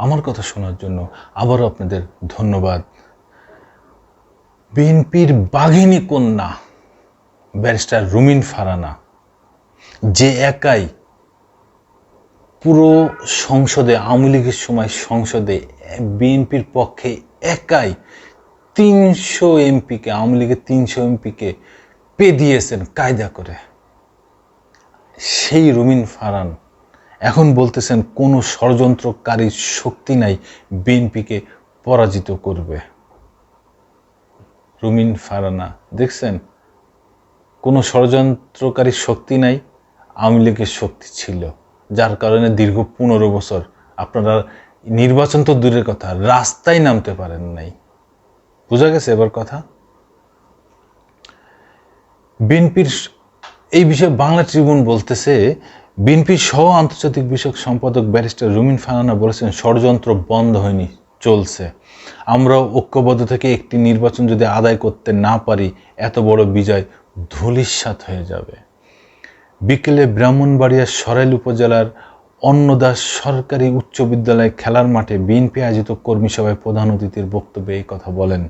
আমার কথা শোনার জন্য আবারও আপনাদের ধন্যবাদ। বিএনপির বাঘিনী কন্যা ব্যারিস্টার রুমিন ফারহানা, যে একাই পুরো সংসদে, আওয়ামী লীগের সময় সংসদে বিএনপির পক্ষে একাই 300 এমপিকে, আওয়ামী লীগের 300 এমপিকে দিয়েছেন কায়দা করে, সেই রুমিন ফারহান এখন বলতেছেন কোনো ষড়যন্ত্রকারী শক্তি নাই বিএনপিকে পরাজিত করবে। রুমিন ফারহানা দেখছেন, কোনো ষড়যন্ত্রকারী শক্তি নাই, আওয়ামী লীগের শক্তি ছিল, যার কারণে দীর্ঘ 15 বছর আপনারা নির্বাচন তো দূরের কথা, রাস্তায় নামতে পারেন নাই। বোঝা গেছে এবার কথা? বিএনপির এই বিষয়ে বাংলা ট্রিবিউন বলতেছে, বিএনপির সহ আন্তর্জাতিক বিষয়ক সম্পাদক ব্যারিস্টার রুমিন ফারহানা বলেছেন, ষড়যন্ত্র বন্ধ হয়নি, চলছে। আমরা ঐক্যবদ্ধ থেকে একটি নির্বাচন যদি আদায় করতে না পারি, এত বড় বিজয় ধূলিসাৎ হয়ে যাবে। বিকেলে ব্রাহ্মণবাড়িয়ার সরাইল উপজেলার অন্নদাস সরকারি উচ্চ বিদ্যালয় খেলার মাঠে বিএনপি আয়োজিত কর্মী সভায় প্রধান অতিথির বক্তব্যে এই কথা বলেন।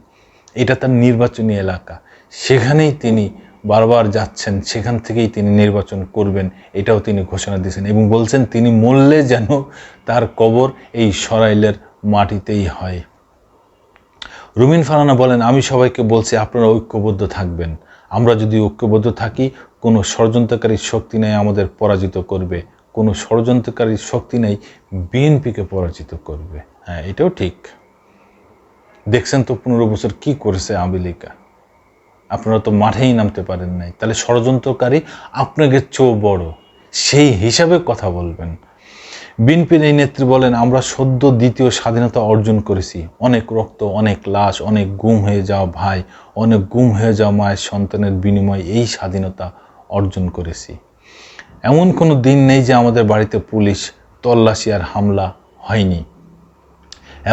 এটা তার নির্বাচনী এলাকা, সেখানেই তিনি বারবার যাচ্ছেন, সেখান থেকেই তিনি নির্বাচন করবেন, এটাও তিনি ঘোষণা দিয়েছেন এবং বলছেন তিনি মরলে যেন তার কবর এই সরাইলের মাটিতেই হয়। রুমিন ফারহানা বলেন, আমি সবাইকে বলছি আপনারা ঐক্যবদ্ধ থাকবেন। আমরা যদি ঐক্যবদ্ধ থাকি, কোনো ষড়যন্ত্রকারী শক্তি নাই আমাদের পরাজিত করবে, কোনো ষড়যন্ত্রকারী শক্তি নাই বিএনপিকে পরাজিত করবে। হ্যাঁ, এটাও ঠিক। দেখছেন তো 15 বছর কি করেছে আওয়ামী লীগ, আপনারা তো মাঠেই নামতে পারেন নাই, তাহলে ষড়যন্ত্রকারী আপনাকে চেয়েও বড়, সেই হিসাবে কথা বলবেন। বিএনপির এই নেত্রী বলেন, আমরা সদ্য দ্বিতীয় স্বাধীনতা অর্জন করেছি, অনেক রক্ত, অনেক লাশ, অনেক গুম হয়ে যাওয়া ভাই, অনেক গুম হয়ে যাওয়া মায়ের সন্তানের বিনিময়ে এই স্বাধীনতা অর্জন করেছি। এমন কোনো দিন নেই যে আমাদের বাড়িতে পুলিশ তল্লাশি আর হামলা হয়নি।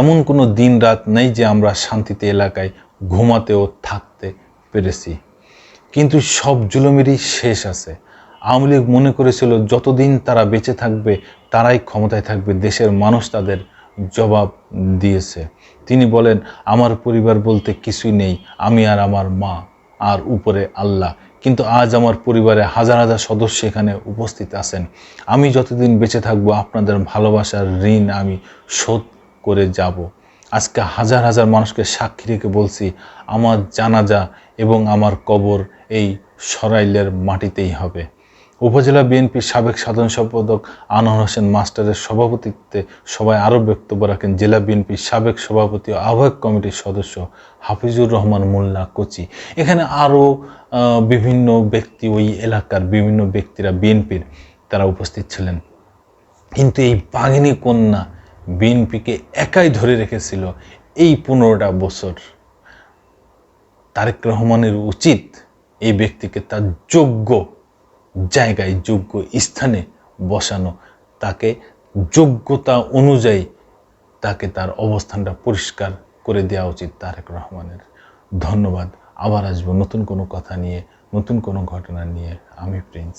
এমন কোনো দিন রাত নেই যে আমরা শান্তিতে এলাকায় ঘুমাতেও থাকতে পেরেছি। কিন্তু সব জুলুমেরই শেষ আছে। আওয়ামী লীগ মনে করেছিল যতদিন তারা বেঁচে থাকবে তারাই ক্ষমতায় থাকবে, দেশের মানুষ তাদের জবাব দিয়েছে। তিনি বলেন, আমার পরিবার বলতে কিছুই নেই, আমি আর আমার মা আর উপরে আল্লাহ। কিন্তু আজ আমার পরিবারে হাজার হাজার সদস্য এখানে উপস্থিত আছেন। আমি যতদিন বেঁচে থাকবো আপনাদের ভালোবাসার ঋণ আমি শোধ করে যাব। আজকে হাজার হাজার মানুষকে সাক্ষী রেখে বলছি, আমার জানাজা এবং আমার কবর এই সরাইলের মাটিতেই হবে। উপজেলা বিএনপির সাবেক সাধারণ সম্পাদক আনোয়ার হোসেন মাস্টারের সভাপতিত্বে সভায় আরও বক্তব্য রাখেন জেলা বিএনপির সাবেক সভাপতি ও আহ্বায়ক কমিটির সদস্য হাফিজুর রহমান মোল্লা কোচি। এখানে আরও বিভিন্ন ব্যক্তি, ওই এলাকার বিভিন্ন ব্যক্তিরা বিএনপির তারা উপস্থিত ছিলেন। কিন্তু এই বাঘিনী কন্যা বিএনপিকে একাই ধরে রেখেছিল এই 15টা বছর। তারেক রহমানের উচিত এই ব্যক্তিকে তার যোগ্য জায়গায়, যোগ্য স্থানে বসানো, তাকে যোগ্যতা অনুযায়ী তাকে তার অবস্থানটা পরিষ্কার করে দেওয়া উচিত তারেক রহমানের। ধন্যবাদ। আবার আসবো নতুন কোনো কথা নিয়ে, নতুন কোনো ঘটনা নিয়ে। আমি প্রিন্স।